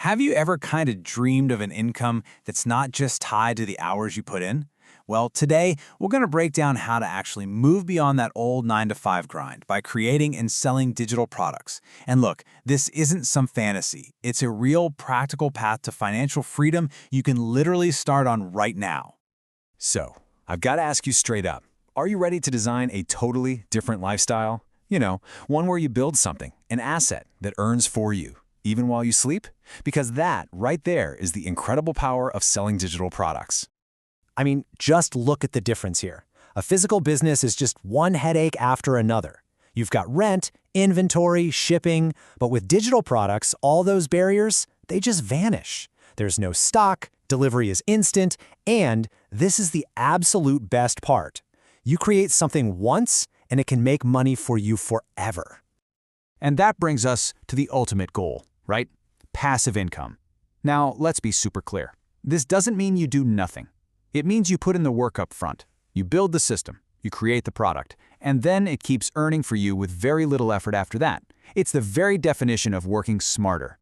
Have you ever kind of dreamed of an income that's not just tied to the hours you put in? Well, today we're going to break down how to actually move beyond that old 9-to-5 grind by creating and selling digital products. And look, this isn't some fantasy. It's a real practical path to financial freedom you can literally start on right now. So, I've got to ask you straight up, are you ready to design a totally different lifestyle? One where you build something, an asset that earns for you, even while you sleep? Because that, right there, is the incredible power of selling digital products. I mean, just look at the difference here. A physical business is just one headache after another. You've got rent, inventory, shipping, but with digital products, all those barriers, they just vanish. There's no stock, delivery is instant, and this is the absolute best part. You create something once, and it can make money for you forever. And that brings us to the ultimate goal, right? Passive income. Now, let's be super clear. This doesn't mean you do nothing. It means you put in the work up front. You build the system, you create the product, and then it keeps earning for you with very little effort after that. It's the very definition of working smarter.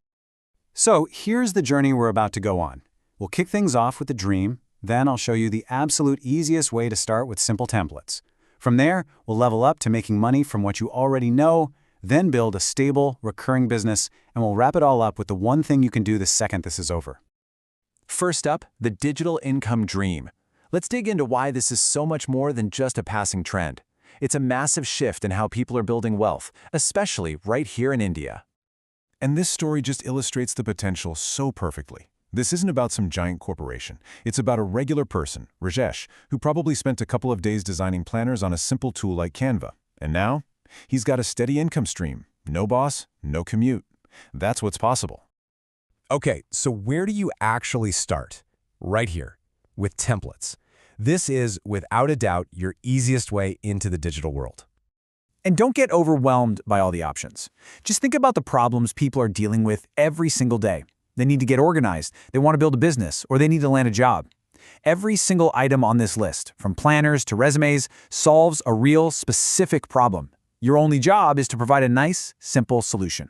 So here's the journey we're about to go on. We'll kick things off with the dream, then I'll show you the absolute easiest way to start with simple templates. From there, we'll level up to making money from what you already know, then build a stable, recurring business, and we'll wrap it all up with the one thing you can do the second this is over. First up, the digital income dream. Let's dig into why this is so much more than just a passing trend. It's a massive shift in how people are building wealth, especially right here in India. And this story just illustrates the potential so perfectly. This isn't about some giant corporation. It's about a regular person, Rajesh, who probably spent a couple of days designing planners on a simple tool like Canva. And now, he's got a steady income stream. No boss, no commute. That's what's possible. Okay, so where do you actually start? Right here, with templates. This is, without a doubt, your easiest way into the digital world. And don't get overwhelmed by all the options. Just think about the problems people are dealing with every single day. They need to get organized, they want to build a business, or they need to land a job. Every single item on this list, from planners to resumes, solves a real, specific problem. Your only job is to provide a nice, simple solution.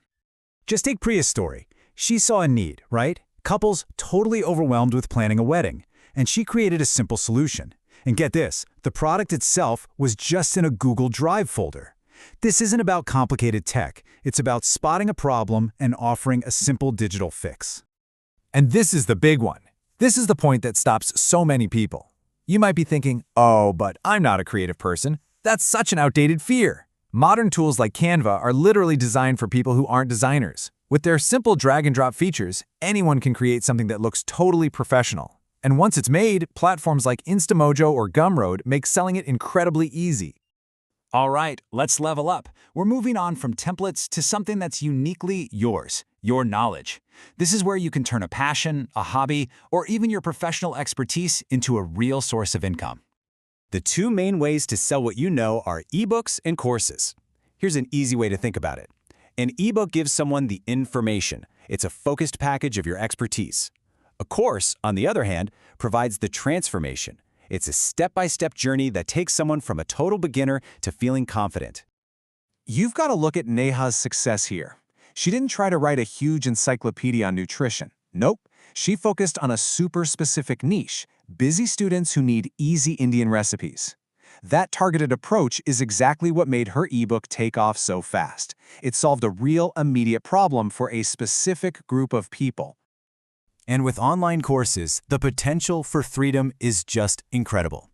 Just take Priya's story. She saw a need, right? Couples totally overwhelmed with planning a wedding, and she created a simple solution. And get this, the product itself was just in a Google Drive folder. This isn't about complicated tech. It's about spotting a problem and offering a simple digital fix. And this is the big one. This is the point that stops so many people. You might be thinking, oh, but I'm not a creative person. That's such an outdated fear. Modern tools like Canva are literally designed for people who aren't designers. With their simple drag-and-drop features, anyone can create something that looks totally professional. And once it's made, platforms like Instamojo or Gumroad make selling it incredibly easy. All right, let's level up. We're moving on from templates to something that's uniquely yours, your knowledge. This is where you can turn a passion, a hobby, or even your professional expertise into a real source of income. The two main ways to sell what you know are ebooks and courses. Here's an easy way to think about it. An ebook gives someone the information. It's a focused package of your expertise. A course, on the other hand, provides the transformation. It's a step-by-step journey that takes someone from a total beginner to feeling confident. You've got to look at Neha's success here. She didn't try to write a huge encyclopedia on nutrition. Nope. She focused on a super specific niche, busy students who need easy Indian recipes. That targeted approach is exactly what made her ebook take off so fast. It solved a real, immediate problem for a specific group of people. And with online courses, the potential for freedom is just incredible.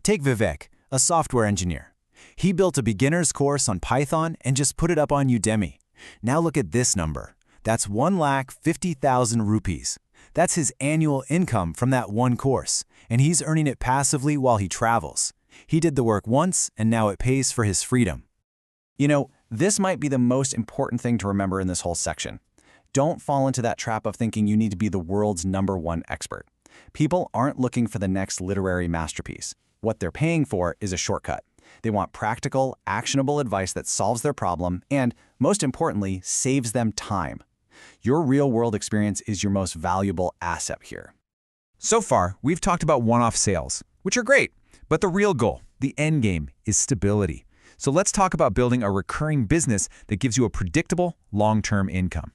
Take Vivek, a software engineer. He built a beginner's course on Python and just put it up on Udemy. Now look at this number. That's 1,50,000 rupees. That's his annual income from that one course, and he's earning it passively while he travels. He did the work once, and now it pays for his freedom. This might be the most important thing to remember in this whole section. Don't fall into that trap of thinking you need to be the world's #1 expert. People aren't looking for the next literary masterpiece. What they're paying for is a shortcut. They want practical, actionable advice that solves their problem and, most importantly, saves them time. Your real-world experience is your most valuable asset here. So far, we've talked about one-off sales, which are great, but the real goal, the end game, is stability. So let's talk about building a recurring business that gives you a predictable, long-term income.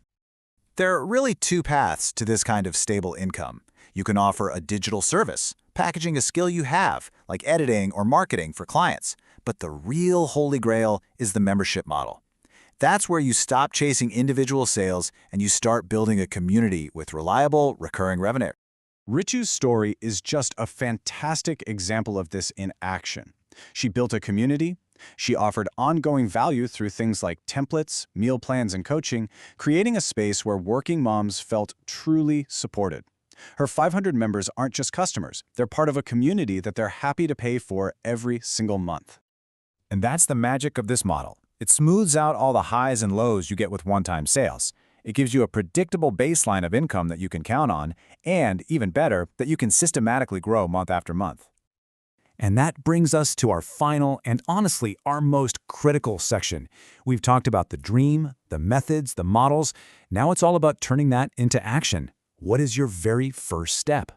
There are really two paths to this kind of stable income. You can offer a digital service, packaging a skill you have, like editing or marketing for clients. But the real holy grail is the membership model. That's where you stop chasing individual sales and you start building a community with reliable, recurring revenue. Richu's story is just a fantastic example of this in action. She built a community, she offered ongoing value through things like templates, meal plans, and coaching, creating a space where working moms felt truly supported. Her 500 members aren't just customers, they're part of a community that they're happy to pay for every single month. And that's the magic of this model. It smooths out all the highs and lows you get with one-time sales. It gives you a predictable baseline of income that you can count on, and, even better, that you can systematically grow month after month. And that brings us to our final and honestly our most critical section. We've talked about the dream, the methods, the models. Now it's all about turning that into action. What is your very first step?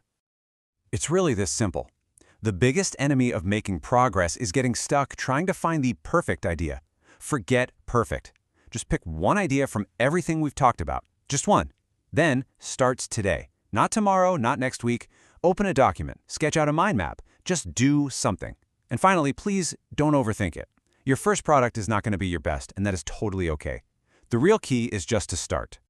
It's really this simple. The biggest enemy of making progress is getting stuck trying to find the perfect idea. Forget perfect. Just pick one idea from everything we've talked about. Just one. Then starts today. Not tomorrow, not next week. Open a document. Sketch out a mind map. Just do something. And finally, please don't overthink it. Your first product is not going to be your best, and that is totally okay. The real key is just to start.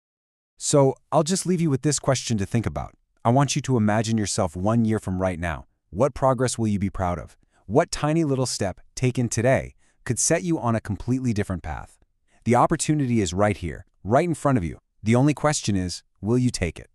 So I'll just leave you with this question to think about. I want you to imagine yourself 1 year from right now. What progress will you be proud of? What tiny little step taken today could set you on a completely different path? The opportunity is right here, right in front of you. The only question is, will you take it?